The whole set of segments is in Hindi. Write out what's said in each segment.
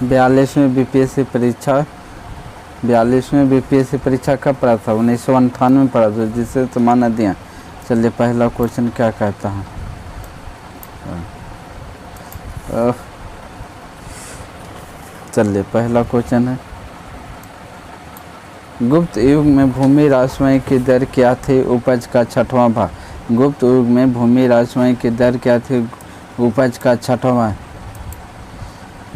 42वीं बीपीएससी परीक्षा कब पढ़ा था? 1998 में पढ़ा था, जिससे समान नदियाँ। चलिए पहला क्वेश्चन क्या कहता है? चलिए पहला क्वेश्चन है, गुप्त युग में भूमि राजस्व की दर क्या थी? उपज का 6वां भाग। गुप्त युग में भूमि राजस्व की दर क्या थी? उपज का 6वां भाग।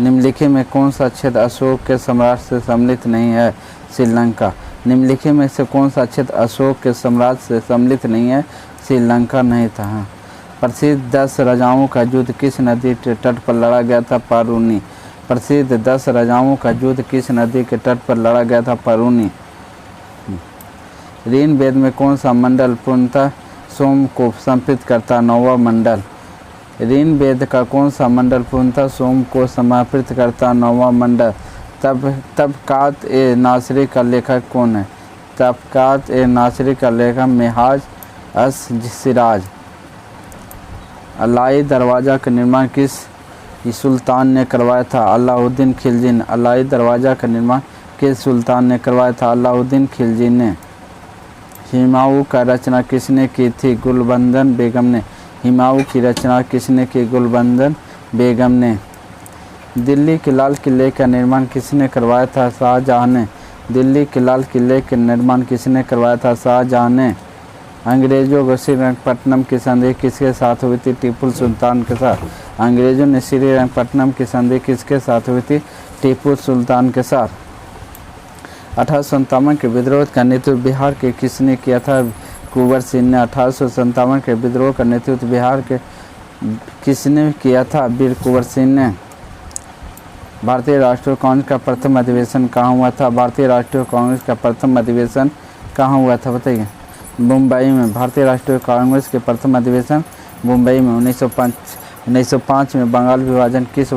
निम्नलिखित में कौन सा क्षेत्र अशोक के सम्राट से सम्मिलित नहीं है? श्रीलंका। निम्नलिखित में से कौन सा क्षेत्र अशोक के सम्राट से सम्मिलित नहीं है? श्रीलंका नहीं था। हाँ। प्रसिद्ध 10 राजाओं का युद्ध किस नदी के तट पर लड़ा गया था? पारूनी। प्रसिद्ध 10 राजाओं का युद्ध किस नदी के तट पर लड़ा गया था? पारूनी। ऋण वेद में कौन सा मंडल पूर्णतः सोम को समर्पित करता? 9वां मंडल। ऋण वेद का कौन सा मंडल पूर्णतः सोम को समर्पित करता? 9वां मंडल। तबकात ए नासरी का लेखक कौन है? तबकात ए नासरी का लेखक मिन्हाज अस सिराज। अलाई दरवाज़ा का निर्माण किस सुल्तान ने करवाया था? अलाउद्दीन खिलजी ने। अलाई दरवाज़ा का निर्माण किस सुल्तान ने करवाया था? अलाउद्दीन खिलजी ने। हुमायूं का रचना किसने की थी? गुलबंदन बेगम ने। हुमायूं की रचना किसने की? गुलबंदन बेगम ने। दिल्ली के लाल किले का निर्माण किसने करवाया था? शाहजहां ने। दिल्ली के लाल किले का निर्माण किसने करवाया था? शाहजहां ने। अंग्रेजों को श्रीरंगपट्टनम की संधि किसके साथ हुई थी? टीपू सुल्तान के साथ। अंग्रेजों ने श्रीरंगपट्टनम की संधि किसके साथ हुई थी? टीपू सुल्तान के साथ। 1857 के विद्रोह का नेतृत्व बिहार के किसने किया था? कुंवर सिंह ने। 1857 के विद्रोह का नेतृत्व बिहार के किसने किया था? वीर कुंवर सिंह ने। भारतीय राष्ट्रीय कांग्रेस का प्रथम अधिवेशन कहाँ हुआ था? भारतीय राष्ट्रीय कांग्रेस का प्रथम अधिवेशन कहाँ हुआ था बताइए? मुंबई में। भारतीय राष्ट्रीय कांग्रेस के प्रथम अधिवेशन मुंबई में। 1905 में बंगाल विभाजन किस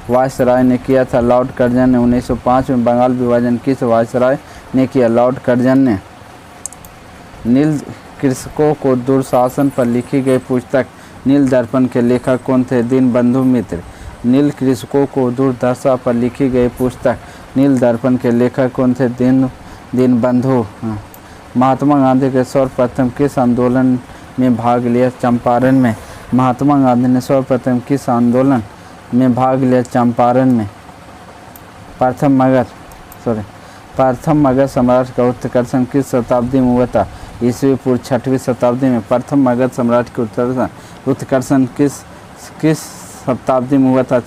वायसराय ने किया था? लॉर्ड कर्जन ने। 1905 में बंगाल विभाजन किस वायसराय ने किया? लॉर्ड कर्जन ने। नील कृषकों को दुशासन पर लिखी गई पुस्तक नील दर्पण के लेखक कौन थे? दीनबंधु मित्र। नील कृषकों को दुर्दशा पर लिखी गई पुस्तक नील दर्पण के लेखक कौन थे? दीनबंधु। महात्मा गांधी के सर्वप्रथम किस आंदोलन में भाग लिया? चंपारण में। महात्मा गांधी ने सर्वप्रथम किस आंदोलन में भाग लिया? चंपारण में। प्रथम मगध सम्राट का उत्कर्षण किस शताब्दी में हुआ था? ईस्वी पूर्व 6वीं शताब्दी में। प्रथम मगध सम्राट का उत्कर्षण किस शताब्दी में हुआ था?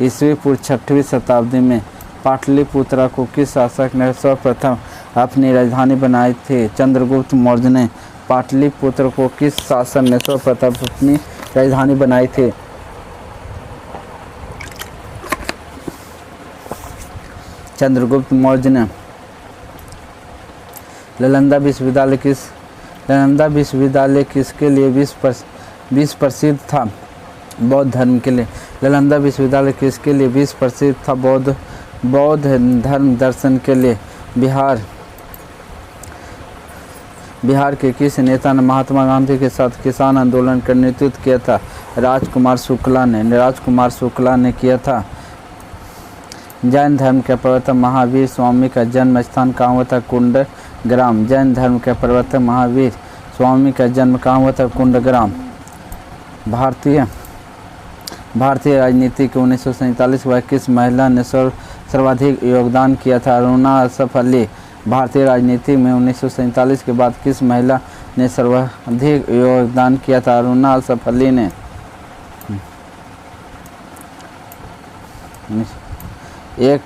ईस्वी पूर्व 6वीं शताब्दी में। पाटलिपुत्र को किस शासक ने सर्वप्रथम अपनी राजधानी बनाई थी? चंद्रगुप्त मौर्य ने। पाटलिपुत्र को किस शासक ने सर्वप्रथम अपनी राजधानी बनाई थी? चंद्रगुप्त मौर्य ने। नालंदा विश्वविद्यालय किसके लिए विश्व प्रसिद्ध था? बौद्ध धर्म के लिए। नालंदा विश्वविद्यालय किसके लिए विश्व प्रसिद्ध था? बौद्ध धर्म दर्शन के लिए। बिहार के किस नेता ने महात्मा गांधी के साथ किसान आंदोलन का नेतृत्व किया था? राजकुमार शुक्ला ने किया था। जैन धर्म के प्रवर्तक महावीर स्वामी का जन्म स्थान कहाँ हुआ था? कुंडग्राम। जैन धर्म के प्रवर्तक महावीर स्वामी का जन्म कहाँ हुआ था? कुंडग्राम। भारतीय राजनीति के 1947 में किस महिला ने सर्वाधिक योगदान किया था? अरुणा असफ अली। भारतीय राजनीति में 1947 के बाद किस महिला ने सर्वाधिक योगदान किया था? अरुणा असफ अली ने। एक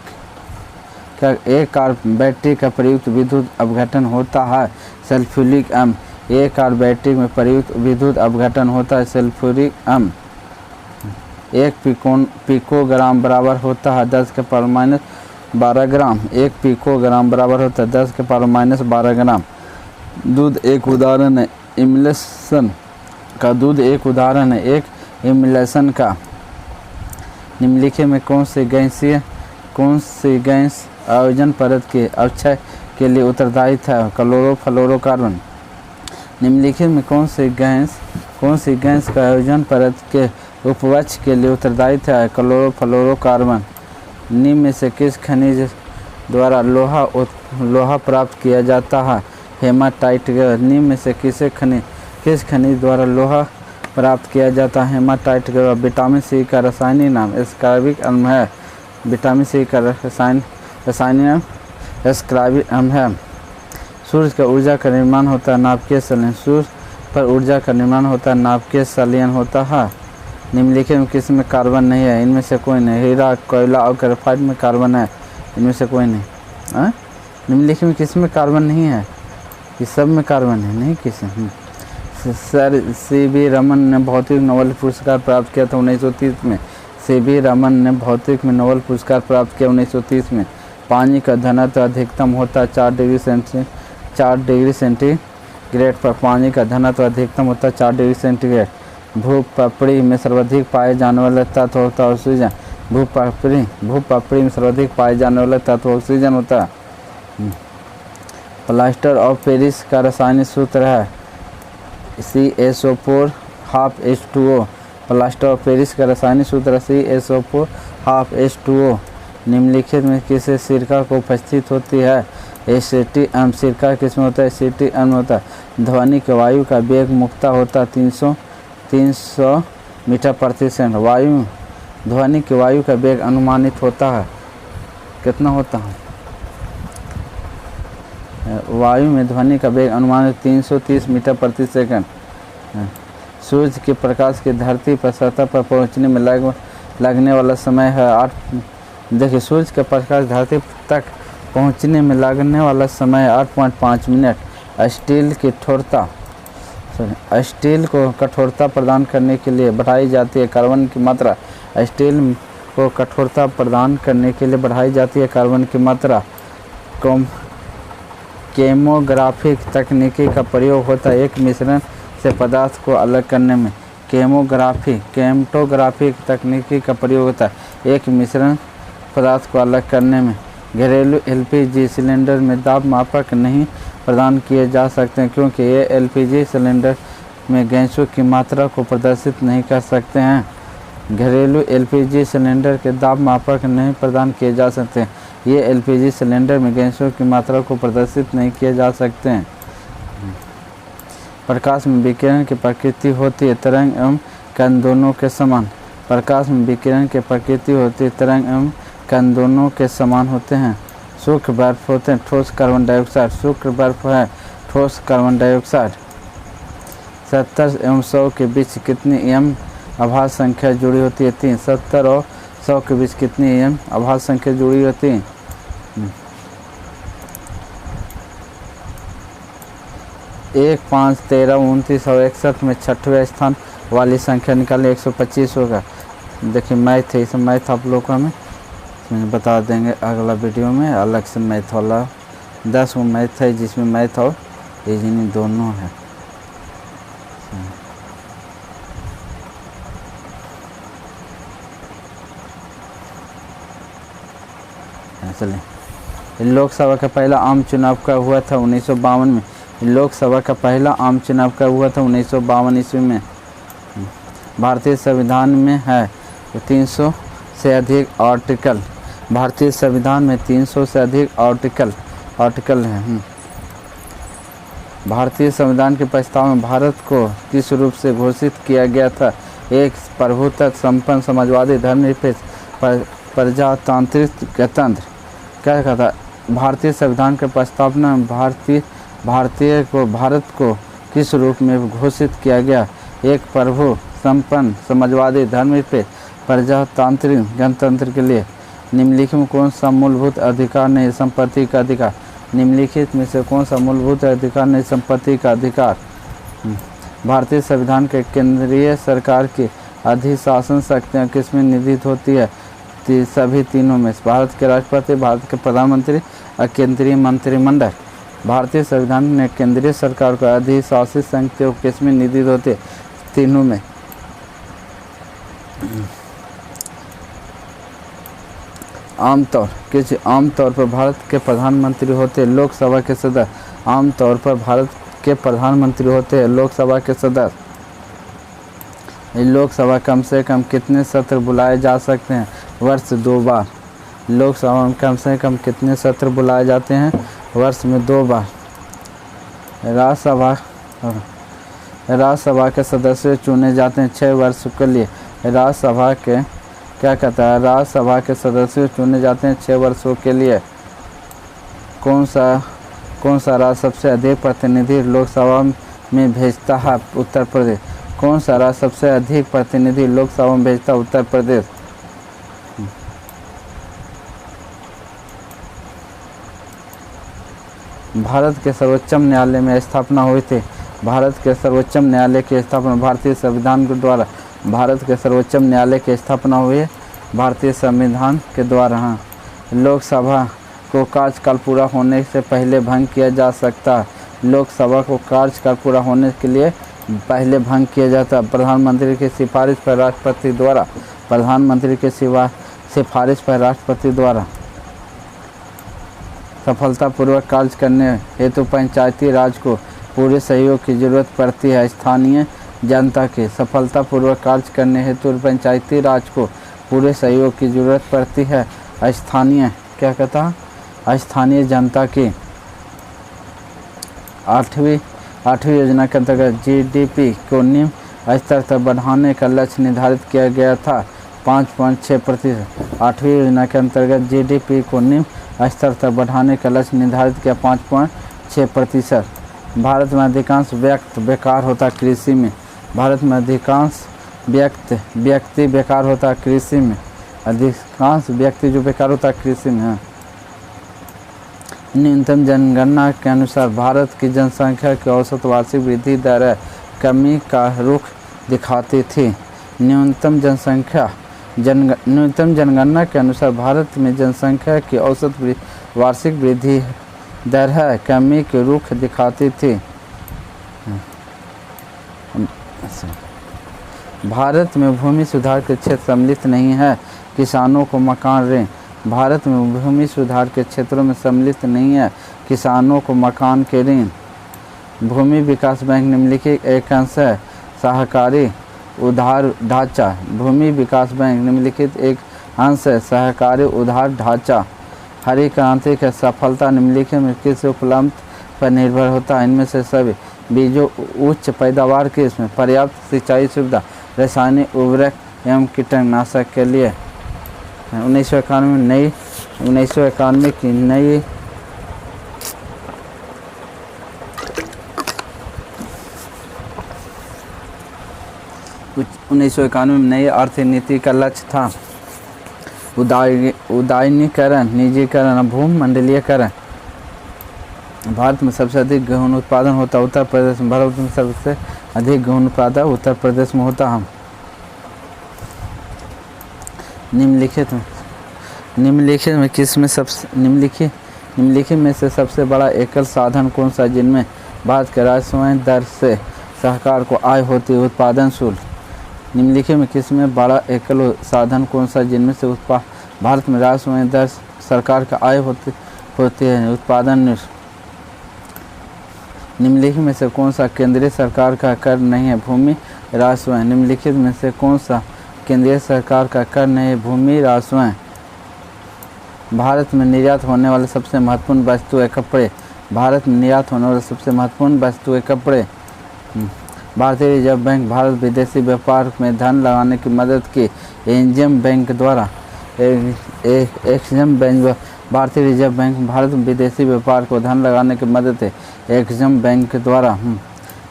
कार बैटरी का प्रयुक्त विद्युत अपघटन होता है सल्फ्यूरिक अम्ल। एक कार बैटरी में प्रयुक्त विद्युत अपघटन होता है सल्फ्यूरिक अम्ल। एक पिकोग्राम बराबर होता है 10 के पावर माइनस 12 ग्राम। एक पिकोग्राम बराबर होता है 10 के पावर माइनस 12 ग्राम। दूध एक उदाहरण है इम्युलेशन का। दूध एक उदाहरण है एक इम्युलेशन का। निम्नलिखित में कौन सी गैस आयोजन परत के अवक्षय के लिए उत्तरदायी था? क्लोरोफ्लोरोकार्बन। निम्नलिखित में कौन सी गैस का आयोजन परत के उपवक्ष के लिए उत्तरदायी था? क्लोरोफ्लोरोकार्बन। निम्न में से किस खनिज द्वारा लोहा प्राप्त किया जाता है? हेमाटाइट। निम्न में से किस खनिज द्वारा लोहा प्राप्त किया जाता है? हेमाटाइट। विटामिन सी का रासायनिक नाम एस्कॉर्बिक अम्ल है। विटामिन सी का रासायनिक नाम एस्कॉर्बिक अम्ल है। सूर्य का ऊर्जा का निर्माण होता है नाभिकीय संलयन। सूर्य पर ऊर्जा का निर्माण होता है नाभिकीय संलयन होता है। निम्नलिखित में किस में कार्बन नहीं है? इनमें से कोई नहीं। हीरा, कोयला और ग्रेफाइट में कार्बन है, इनमें से कोई नहीं। निम्नलिखित में किस में कार्बन नहीं है? ये सब में कार्बन है, नहीं किसी। Sir CV. रमन ने भौतिक नोबेल पुरस्कार प्राप्त किया था 1930 में। सी.वी. रमन ने भौतिक में नोबेल पुरस्कार प्राप्त किया 1930 में। पानी का घनत्व अधिकतम होता है 4 डिग्री सेंटीग्रेड पर। पानी का घनत्व अधिकतम होता है 4 डिग्री सेंटीग्रेड। भूपपड़ी में सर्वाधिक पाए जाने वाला तत्व होता है ऑक्सीजन। भूपपड़ी में सर्वाधिक पाए जाने वाला तत्व ऑक्सीजन होता है। प्लास्टर ऑफ पेरिस का रासायनिक सूत्र है CaSO4 half H2O। Plaster of Paris का रासायनिक सूत्र है CaSO4 हाफ H2O। निम्नलिखित में किसे सिरका को उपस्थित होती है? एसिटिक अम्ल। सिरका किसमें होता है? एसिटिक अम्ल होता है। ध्वनि के वायु का वेग मुक्ता होता है 300 मीटर प्रति सेकंड। ध्वनि के वायु का वेग अनुमानित होता है कितना होता है? वायु में ध्वनि का वेग अनुमानित 330 मीटर प्रति सेकंड। सूर्य के प्रकाश की धरती पर सतह पर पहुंचने में लगने वाला समय है 8। देखिए, सूर्य का प्रकाश धरती तक पहुंचने में लगने वाला समय 8.5 मिनट। स्टील को कठोरता प्रदान करने के लिए बढ़ाई जाती है कार्बन की मात्रा। स्टील को कठोरता प्रदान करने के लिए बढ़ाई जाती है कार्बन की मात्रा। केमोग्राफिक तकनीकी का प्रयोग होता है एक मिश्रण से पदार्थ को अलग करने में। केमटोग्राफिक तकनीकी का प्रयोग होता है एक मिश्रण पदार्थ को अलग करने में। घरेलू LPG सिलेंडर में दाब मापक नहीं प्रदान किए जा सकते हैं क्योंकि ये LPG सिलेंडर में गैसों की मात्रा को प्रदर्शित नहीं कर सकते हैं। घरेलू LPG सिलेंडर के दाब मापक नहीं प्रदान किए जा सकते हैं। ये LPG सिलेंडर में गैसों की मात्रा को प्रदर्शित नहीं किए जा सकते हैं। प्रकाश में विकिरण की प्रकृति होती है तरंग एवं कण दोनों के समान। प्रकाश में विकिरण की प्रकृति होती है तरंग एवं कण दोनों के समान होते हैं। शुष्क बर्फ होते हैं ठोस कार्बन डाइऑक्साइड। शुष्क बर्फ है ठोस कार्बन डाइऑक्साइड। 70 एवं 100 के बीच कितनी एम आभास संख्या जुड़ी होती है? 3। 70 और 100 के बीच कितनी एम आभास संख्या जुड़ी होती है? 1, 5, 13, 29 और 61 में 6वें स्थान वाली संख्या निकालें 125 होगा। देखिए मैथ है, इस मैथ आप लोग को हमें बता देंगे अगला वीडियो में। अलग से मैथ वाला 10 वो मैथ है जिसमें मैथ और रीजनिंग दोनों है। चलिए, लोकसभा का पहला आम चुनाव कब हुआ था? 1952 में। लोकसभा का पहला आम चुनाव कब हुआ था? 1952 ईस्वी में। भारतीय संविधान में है 300 से अधिक आर्टिकल। भारतीय संविधान में 300 से अधिक आर्टिकल हैं। भारतीय संविधान के प्रस्ताव में भारत को किस रूप से घोषित किया गया था? एक प्रभुत्व संपन्न समाजवादी धर्मनिरपेक्ष प्रजातांत्रिक गणतंत्र। क्या कहा था? भारतीय संविधान के प्रस्तावना में भारत को किस रूप में घोषित किया गया? एक प्रभु संपन्न समाजवादी धर्मनिरपेक्ष प्रजातांत्रिक गणतंत्र के लिए। निम्नलिखित में कौन सा मूलभूत अधिकार नहीं? संपत्ति का अधिकार। निम्नलिखित में से कौन सा मूलभूत अधिकार नहीं? संपत्ति का अधिकार। भारतीय संविधान के केंद्रीय सरकार की अधिशासन शक्तियाँ किसमें निहित होती है? सभी तीनों में। भारत के राष्ट्रपति, भारत के प्रधानमंत्री और केंद्रीय मंत्रिमंडल। भारतीय संविधान में केंद्रीय सरकार को अधिशासित शक्तियाँ किसमें निहित होती है? तीनों में। आमतौर पर भारत के प्रधानमंत्री होते हैं लोकसभा के सदस्य। आमतौर पर भारत के प्रधानमंत्री होते हैं लोकसभा के सदस्य। लोकसभा कम से कम कितने सत्र बुलाए जा सकते हैं? वर्ष 2 बार। लोकसभा में कम से कम कितने सत्र बुलाए जाते हैं? वर्ष में 2 बार। राज्यसभा के सदस्य चुने जाते हैं 6 वर्ष के लिए। राज्यसभा के क्या कहता है? राज्यसभा के सदस्य चुने जाते हैं 6 वर्षों के लिए। कौन सा राज्य सबसे अधिक प्रतिनिधि लोकसभा में भेजता है? उत्तर प्रदेश। कौन सा राज्य सबसे अधिक प्रतिनिधि लोकसभा में भेजता है? उत्तर प्रदेश। भारत के सर्वोच्च न्यायालय में स्थापना हुई थी। भारत के सर्वोच्च न्यायालय की स्थापना भारतीय संविधान के द्वारा। भारत के सर्वोच्च न्यायालय की स्थापना हुई है भारतीय संविधान के द्वारा। हाँ, लोकसभा को कार्यकाल पूरा होने से पहले भंग किया जा सकता है। लोकसभा को कार्यकाल पूरा होने के लिए पहले भंग किया जाता है प्रधानमंत्री की सिफारिश पर राष्ट्रपति द्वारा। प्रधानमंत्री की सिफारिश पर राष्ट्रपति द्वारा। सफलतापूर्वक कार्य करने हेतु पंचायती राज को पूरे सहयोग की जरूरत पड़ती है। स्थानीय जनता के सफलतापूर्वक कार्य करने हेतु पंचायती राज को पूरे सहयोग की जरूरत पड़ती है। स्थानीय क्या कहता है? स्थानीय जनता की। आठवीं योजना के अंतर्गत जीडीपी को निम्न स्तर तक बढ़ाने का लक्ष्य निर्धारित किया गया था 5.6%। 8वीं योजना के अंतर्गत जीडीपी को निम्न स्तर तक बढ़ाने का लक्ष्य निर्धारित किया 5.6%। भारत में अधिकांश व्यक्ति बेकार होता कृषि में। भारत में अधिकांश व्यक्ति बेकार होता कृषि में। अधिकांश व्यक्ति जो बेकार होता कृषि में। न्यूनतम जनगणना के अनुसार भारत की जनसंख्या की औसत वार्षिक वृद्धि दर कमी का रुख दिखाती थी। न्यूनतम जनगणना के अनुसार भारत में जनसंख्या की औसत वार्षिक वृद्धि दर कमी के रुख दिखाती थी। भारत में भूमि सुधार के क्षेत्र सम्मिलित नहीं है। किसानों को मकान ऋण। भारत में भूमि सुधार के क्षेत्रों में सम्मिलित नहीं है। किसानों को मकान के ऋण। भूमि विकास बैंक निम्नलिखित एक अंश है सहकारी उधार ढांचा। भूमि विकास बैंक निम्नलिखित एक अंश है सहकारी उधार ढांचा। हरी क्रांति की सफलता निम्नलिखित में किस उपलब्ध पर निर्भर होता है? इनमें से सभी बीजों उच्च पैदावार की इसमें पर्याप्त सिंचाई सुविधा रासायनिक उर्वरक एवं कीटनाशक के लिए। 1991 की नई में नई आर्थिक नीति का लक्ष्य था उदारीकरण, निजीकरण, भूमंडलीकरण। भारत में सबसे अधिक गेहूं उत्पादन होता उत्तर प्रदेश में। भारत में सबसे अधिक गेहूं उत्पादन उत्तर प्रदेश में होता है। निम्नलिखित में से सबसे बड़ा एकल साधन कौन सा जिनमें भारत के राजस्व दर से सरकार को आय होती है? उत्पादन शुल्क। निम्नलिखित में किसमें बड़ा एकल साधन कौन सा जिनमें से भारत में राजस्व दर सरकार का आय होती है? उत्पादन। निम्नलिखित में से कौन सा केंद्रीय सरकार का कर नहीं है? भूमि राजस्व। निम्नलिखित में से कौन सा केंद्रीय सरकार का कर नहीं है? भूमि राजस्व। भारत में निर्यात होने वाले सबसे महत्वपूर्ण वस्तु है कपड़े। भारत में निर्यात होने वाले सबसे महत्वपूर्ण वस्तु है कपड़े। भारतीय रिजर्व बैंक भारत विदेशी व्यापार में धन लगाने की मदद की एक्जिम बैंक द्वारा। एक्जिम बैंक भारतीय रिजर्व बैंक भारत में विदेशी व्यापार को धन लगाने की मदद है एक्जिम बैंक द्वारा।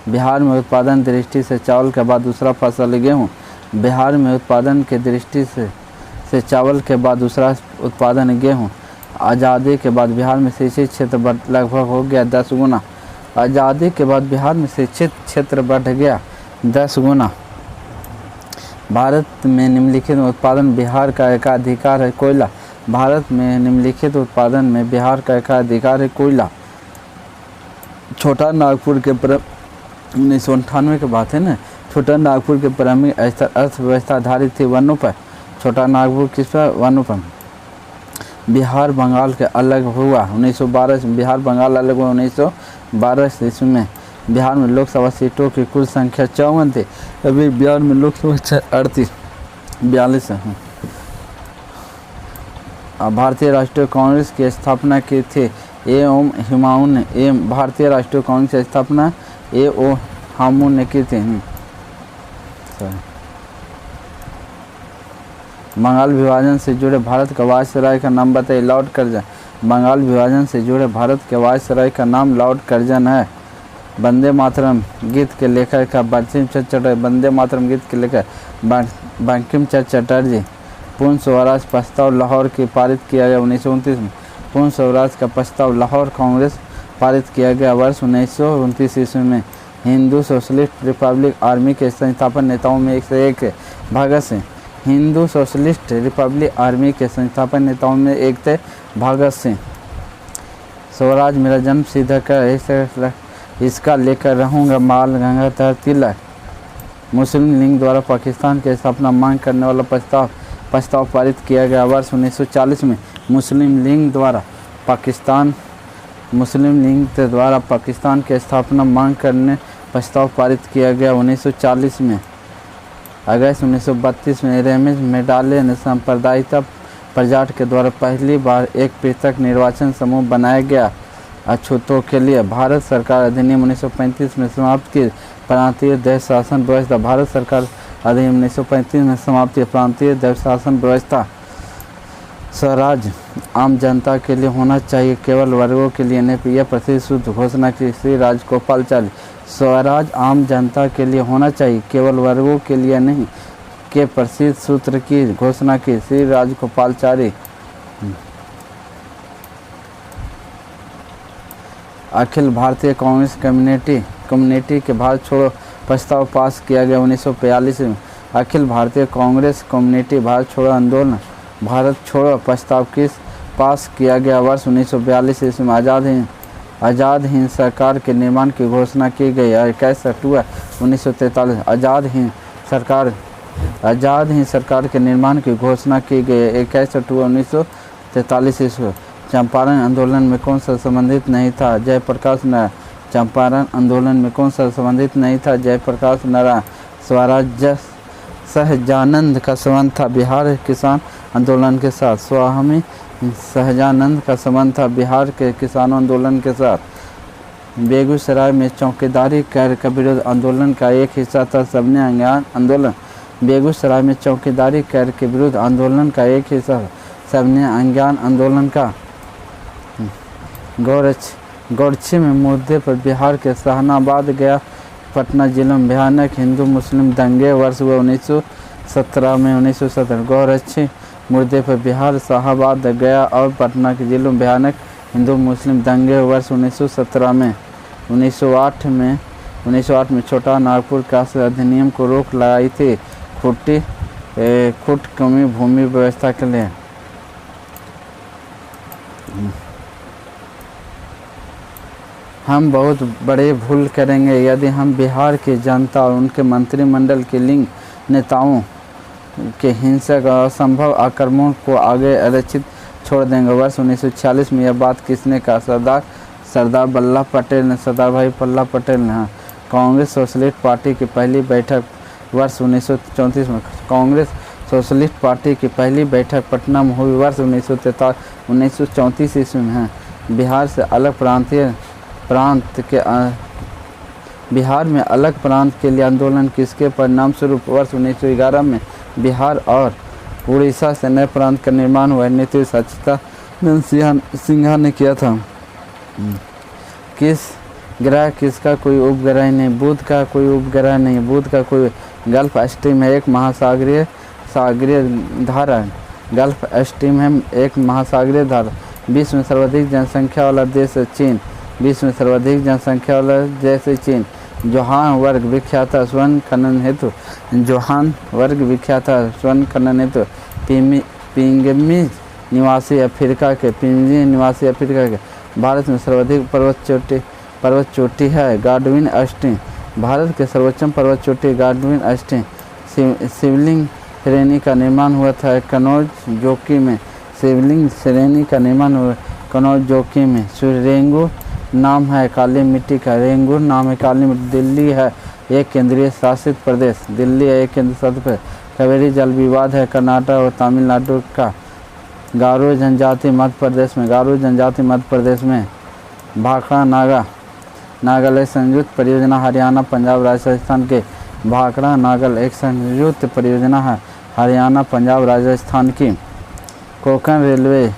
बिहार में उत्पादन दृष्टि से चावल के बाद दूसरा फसल गेहूँ। बिहार में उत्पादन के दृष्टि से चावल के बाद दूसरा उत्पादन गेहूँ। आज़ादी के बाद बिहार में सिंचित क्षेत्र लगभग हो गया 10 गुना। आज़ादी के बाद बिहार में सिंचित क्षेत्र बढ़ गया 10 गुना। भारत में निम्नलिखित उत्पादन बिहार का एकाधिकार है कोयला। भारत में निम्नलिखित उत्पादन में बिहार का एकाधिकार है कोयला। छोटा नागपुर के 1998 की बात है ना। छोटा नागपुर के प्राथमिक अर्थव्यवस्था आधारित थी वनों पर। छोटा नागपुर किस पर? वनों पर। बिहार बंगाल के अलग हुआ 1912 में। बिहार बंगाल अलग हुआ 1912 ईस्वी में। बिहार में लोकसभा सीटों की कुल संख्या 54 थी। अभी बिहार में लोकसभा 42 है। भारतीय राष्ट्रीय कांग्रेस की स्थापना की थी? ए ओम हुमायूं ने। ए भारतीय राष्ट्रीय कांग्रेस की स्थापना ए ओ हुमायूं ने की थी। बंगाल विभाजन से जुड़े भारत का वायसराय का नाम बताइए। Lord Curzon. बंगाल विभाजन से जुड़े भारत के वायसराय का नाम लॉर्ड कर्जन है। वंदे मातरम गीत के लेखक का बंकिम चंद्र चटर्जी। वंदे मातरम गीत के लेखक बंकिम चंद्र चटर्जी। पूर्ण स्वराज प्रस्ताव लाहौर की पारित किया गया 1929 में। पूर्ण स्वराज का प्रस्ताव लाहौर कांग्रेस पारित किया गया वर्ष 1929 ईस्वी में। हिंदू सोशलिस्ट रिपब्लिक आर्मी के संस्थापक नेताओं में से एक थे Bhagat Singh. Hindu socialist republic army के संस्थापक नेताओं में एक थे भगत सिंह। स्वराज मेरा जन्म सिद्ध कर इसका लेकर रहूँगा माल गंगाधर तिलक। मुस्लिम लीग द्वारा पाकिस्तान की स्थापना मांग करने वाला प्रस्ताव पारित किया गया वर्ष 1940 में। मुस्लिम लीग द्वारा पाकिस्तान की स्थापना मांग करने प्रस्ताव पारित किया गया 1940 में। अगस्त 1932 में रेमिज मेडाले ने सांप्रदायिकता प्रजात के द्वारा पहली बार एक पृथक निर्वाचन समूह बनाया गया। अछूतों के लिए भारत सरकार अधिनियम 1935 में समाप्त की प्रांतीय देश शासन व्यवस्था। भारत सरकार अधिनियम 1935 में समाप्त की प्रांतीय देश शासन व्यवस्था। स्वराज आम जनता के लिए होना चाहिए, केवल वर्गों के लिए नहीं। यह प्रतिशुद्ध घोषणा की श्री राजगोपालाचारी। स्वराज आम जनता के लिए होना चाहिए, केवल वर्गों के लिए नहीं के प्रसिद्ध सूत्र की घोषणा की श्री राजगोपालाचारी। अखिल भारतीय कांग्रेस कम्युनिटी के भारत छोड़ो प्रस्ताव पास किया गया 1942 में। अखिल भारतीय कांग्रेस कम्युनिटी भारत छोड़ो आंदोलन भारत छोड़ो प्रस्ताव पास किया गया वर्ष 1942 ईस्वी में। आज़ाद हिंद सरकार के निर्माण की घोषणा की गई 21 अक्टूबर 1943। आज़ाद हिंद सरकार के निर्माण की घोषणा की गई 21 अक्टूबर 1943 ईस्वी। चंपारण आंदोलन में कौन सा संबंधित नहीं था? जयप्रकाश नारायण। चंपारण आंदोलन में कौन सा संबंधित नहीं था? जयप्रकाश नारायण। स्वराज सहजानंद का संबंध था बिहार किसान आंदोलन के साथ। स्वामी सहजानंद का संबंध था बिहार के किसान आंदोलन के साथ। बेगूसराय में चौकीदारी कर का विरोध आंदोलन का एक हिस्सा था सबने अज्ञान आंदोलन। बेगूसराय में चौकीदारी कर के विरुद्ध आंदोलन का एक हिस्सा सबने अज्ञान आंदोलन का। गौरछी में मुद्दे पर बिहार के शाहनाबाद गया पटना जिलों में भयानक हिंदू मुस्लिम दंगे वर्ष हुए 1917 में। 1917 गौरछी मुद्दे पर बिहार शाहनाबाद गया और पटना के जिलों में भयानक हिंदू मुस्लिम दंगे वर्ष 1917 में। 1908 में छोटा नागपुर कानून अधिनियम को रोक लगाई थी खुट कमी भूमि व्यवस्था के लिए। हम बहुत बड़े भूल करेंगे यदि हम बिहार की जनता और उनके मंत्रिमंडल के लिंग नेताओं के हिंसक और असंभव आक्रमण को आगे आरक्षित छोड़ देंगे। वर्ष 1946 में यह बात किसने कहा? सरदार वल्लभ पटेल ने। सरदार भाई वल्लभ पटेल ने। कांग्रेस सोशलिस्ट पार्टी की पहली बैठक वर्ष 1934 में। कांग्रेस सोशलिस्ट पार्टी की पहली बैठक पटना में हुई वर्ष 1934 ईस्वी में है। बिहार में अलग प्रांत के लिए आंदोलन किसके परिणाम स्वरूप वर्ष 1911 में बिहार और उड़ीसा से नए प्रांत का निर्माण हुआ। नेत्री सच्चिदानंद सिन्हा ने किया था। किस ग्रह किसका कोई उपग्रह नहीं? बुध का कोई उपग्रह नहीं। बुध का कोई गल्फ स्ट्रीम है एक महासागरीय धारा। गल्फ स्ट्रीम है एक महासागरीय धारा। विश्व में सर्वाधिक जनसंख्या वाला देश है चीन। विश्व में सर्वाधिक जनसंख्या वाला देश है चीन। जोहान वर्ग विख्यात स्वर्ण खनन हेतु पिंगमी निवासी अफ्रीका के भारत में सर्वाधिक पर्वत चोटी है गार्डविन अस्टीन। भारत के सर्वोच्च पर्वत चोटी गार्डविन अस्टीन। शिवलिंग श्रेणी का निर्माण हुआ था कनौज जोकी में। शिवलिंग श्रेणी का निर्माण हुआ कनौज जोकी में। रेंगू नाम है काली मिट्टी का। रेंगूर नाम है काली मिट्टी। दिल्ली है एक केंद्रीय शासित प्रदेश। दिल्ली है एक केंद्र शासित प्रदेश। कावेरी जल विवाद है कर्नाटक और तमिलनाडु का। गारो जनजाति मध्य प्रदेश में, गारो जनजाति मध्य प्रदेश में। भाखड़ा नागा, नागल एक संयुक्त परियोजना हरियाणा पंजाब राजस्थान के। भाखड़ा नागल एक संयुक्त परियोजना है हरियाणा पंजाब राजस्थान की। कोंकण रेलवे,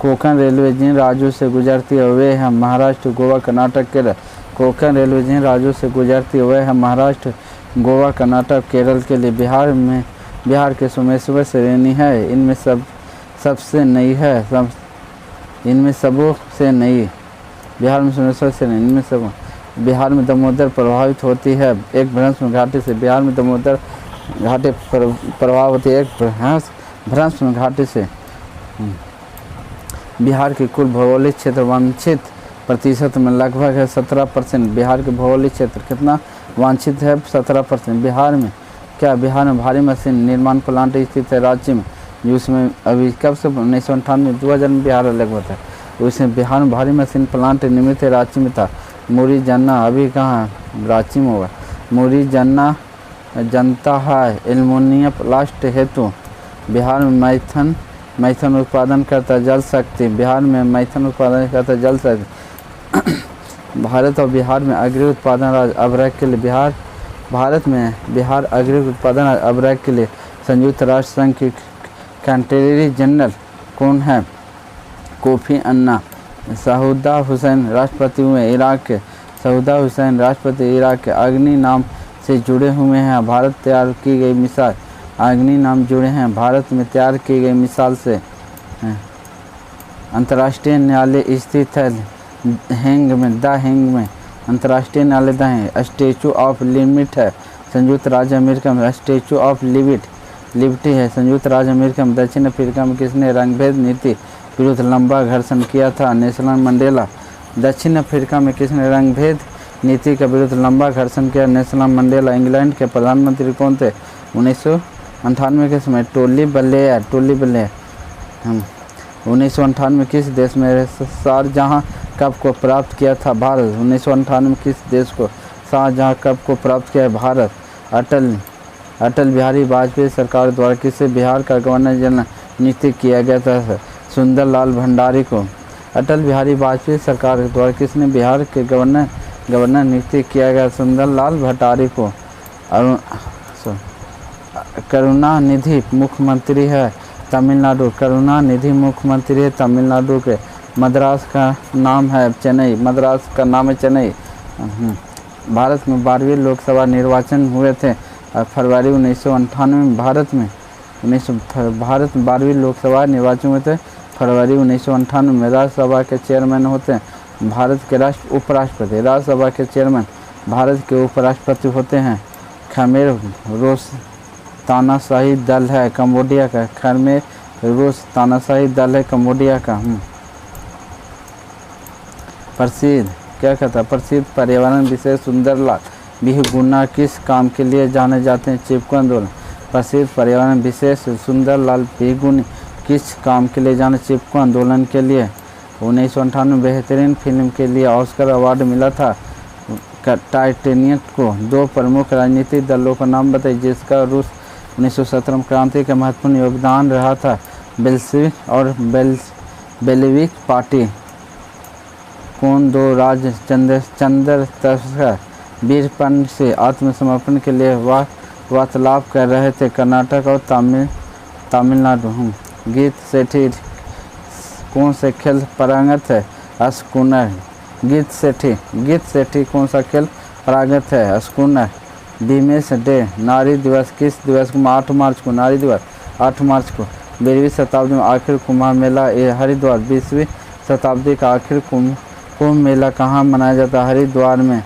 कोंकण रेलवे जिन राज्यों से गुजरती है वे हैं महाराष्ट्र, गोवा, कर्नाटक, केरल। कोंकण रेलवे जिन राज्यों से गुजरती है वे हैं महाराष्ट्र, गोवा, कर्नाटक, केरल के लिए। बिहार के सोमेश्वर श्रेणी है, इनमें सबसे नई है, इनमें सबों से नई। बिहार में सोमेश्वर श्रेणी, इनमें सब। बिहार में दामोदर प्रभावित होती है एक भ्रंश घाटी से। बिहार में दामोदर घाटी प्रभाव होती है एक भ्रंश घाटी से। बिहार के कुल भौगोलिक क्षेत्र वांछित प्रतिशत में लगभग है 17%। बिहार के भौगोलिक क्षेत्र कितना वांछित है? 17%। बिहार में क्या? बिहार में भारी मशीन निर्माण प्लांट स्थित है रांची में, जिसमें अभी कब से 1998 2000 में बिहार अलग हुआ था, उसमें बिहार में भारी मशीन प्लांट निर्मित है रांची में था। मुरी जन्ना अभी कहाँ? रांची में होगा। मुरी जन्ना जनता है एल्युमिनियम प्लास्ट हेतु। बिहार में मैथन उत्पादन करता जल शक्ति। बिहार में मैथन उत्पादन करता जल शक्ति। भारत और बिहार में अग्रणी उत्पादन राज्य अभ्रक के लिए। भारत में बिहार अग्रणी उत्पादन अभ्रक के लिए संयुक्त राष्ट्र संघ की सेक्रेटरी जनरल कौन है? कोफी अन्ना। सऊदा हुसैन राष्ट्रपति हुए इराक के। सऊदा हुसैन राष्ट्रपति इराक के। अग्नि नाम से जुड़े हुए हैं भारत तैयार की गई मिसाल। अग्नि नाम जुड़े हैं भारत में तैयार की गई मिसाल से। अंतर्राष्ट्रीय न्यायालय स्थित है हेग में, द हेग में। अंतर्राष्ट्रीय न्यायालय the Hague. Statue of limit है संयुक्त राज्य अमेरिका में। स्टैचू ऑफ लिबर्टी है संयुक्त राज्य अमेरिका में। दक्षिण अफ्रीका में किसने रंगभेद नीति विरुद्ध लंबा घर्षण किया था? Nelson Mandela. दक्षिण अफ्रीका में किसने रंगभेद नीति के विरुद्ध लंबा घर्षण किया? Nelson Mandela. इंग्लैंड के प्रधानमंत्री कौन थे 1998 के समय? Tony Blair. 1998 में किस देश में शारजाह कप को प्राप्त किया था? भारत। 1998 में किस देश को शारजाह कप को प्राप्त किया है? भारत। अटल बिहारी वाजपेयी सरकार द्वारा किसे बिहार का गवर्नर जनरल नियुक्त किया गया था? सुंदरलाल भंडारी को। अटल बिहारी वाजपेयी सरकार द्वारा किसने बिहार के गवर्नर नियुक्त किया गया? सुंदरलाल भंडारी को। करुणानिधि मुख्यमंत्री है तमिलनाडु। करुणानिधि मुख्यमंत्री है तमिलनाडु के। मद्रास का नाम है चेन्नई। मद्रास का नाम है चेन्नई। भारत में 12वें लोकसभा निर्वाचन हुए थे फरवरी 1998 में। भारत में 12वें लोकसभा निर्वाचन हुए थे फरवरी 1998 में। राज्यसभा के चेयरमैन होते हैं भारत के उपराष्ट्रपति। राज्यसभा के चेयरमैन भारत के उपराष्ट्रपति होते हैं। खमेर रोस तानाशाही दल है कंबोडिया का। खमेर रोस तानाशाही दल है कंबोडिया का। प्रसिद्ध क्या कहता है? प्रसिद्ध पर्यावरण विशेष सुंदरलाल बिहुगुना किस काम के लिए जाने जाते हैं? चिपको आंदोलन। प्रसिद्ध पर्यावरण विशेष सुंदरलाल बिहुगुना किस काम के लिए जाने? चिपको आंदोलन के लिए। 1998 में बेहतरीन फिल्म के लिए ऑस्कर अवार्ड मिला था टाइटैनिक को। दो प्रमुख राजनीतिक दलों का नाम बताइए जिसका रूस 1917 में क्रांति का महत्वपूर्ण योगदान रहा था। बेल्शेविक और बेलविक पार्टी। कौन दो राज चंद्र तस्कर वीरपन से आत्मसमर्पण के लिए वार्तालाप कर रहे थे? कर्नाटक और तमिलनाडु। गीत सेठी कौन से खेल पारंगत है? स्कूनर। गीत सेठी कौन सा खेल पारंगत है? स्कूनर। वीमेंस डे नारी दिवस किस दिवस को? 8 मार्च को। नारी दिवस 8 मार्च को। 20वीं शताब्दी में आखिर कुंभ मेला हरिद्वार। 20वीं शताब्दी का आखिर कुंभ मेला कहाँ मनाया जाता है? हरिद्वार में।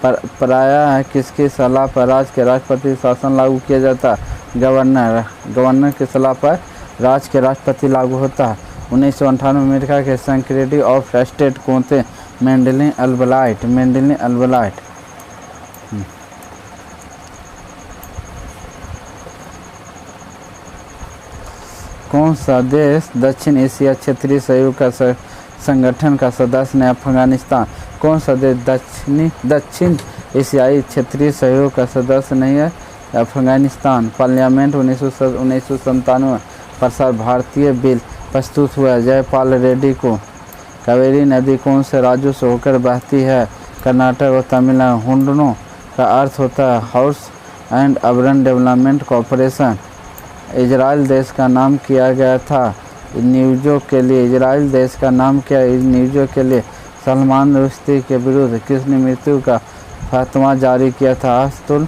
प्रायः किसकी सलाह पर राज्य के राष्ट्रपति शासन लागू किया जाता है? गवर्नर की सलाह पर राज्य के राष्ट्रपति लागू होता है। 1998 में अमेरिका के सेक्रेटरी ऑफ स्टेट कौन थे? मैंडेलिन अल्ब्राइट। कौन सा देश दक्षिण एशिया क्षेत्रीय सहयोग का संगठन का सदस्य है? अफगानिस्तान। कौन सा देश दक्षिण एशियाई क्षेत्रीय सहयोग का सदस्य नहीं है? अफगानिस्तान। पार्लियामेंट 1997 में प्रसार भारतीय बिल प्रस्तुत हुआ। जयपाल रेड्डी को कावेरी नदी कौन से राज्यों से होकर बहती है? कर्नाटक और तमिलनाडु। हुंडनों का अर्थ होता है house and urban development corporation. Israel देश का नाम किया गया था न्यूज़ों के लिए। इजराइल देश का नाम क्या न्यूज़ों के लिए? सलमान रुश्दी के विरुद्ध किसने मृत्यु का फतवा जारी किया था? अस्तुल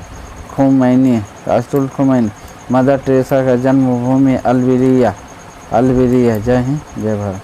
खुमैनी। मदर टेरेसा का जन्मभूमि अल्जीरिया। जय हिंद, जय भारत।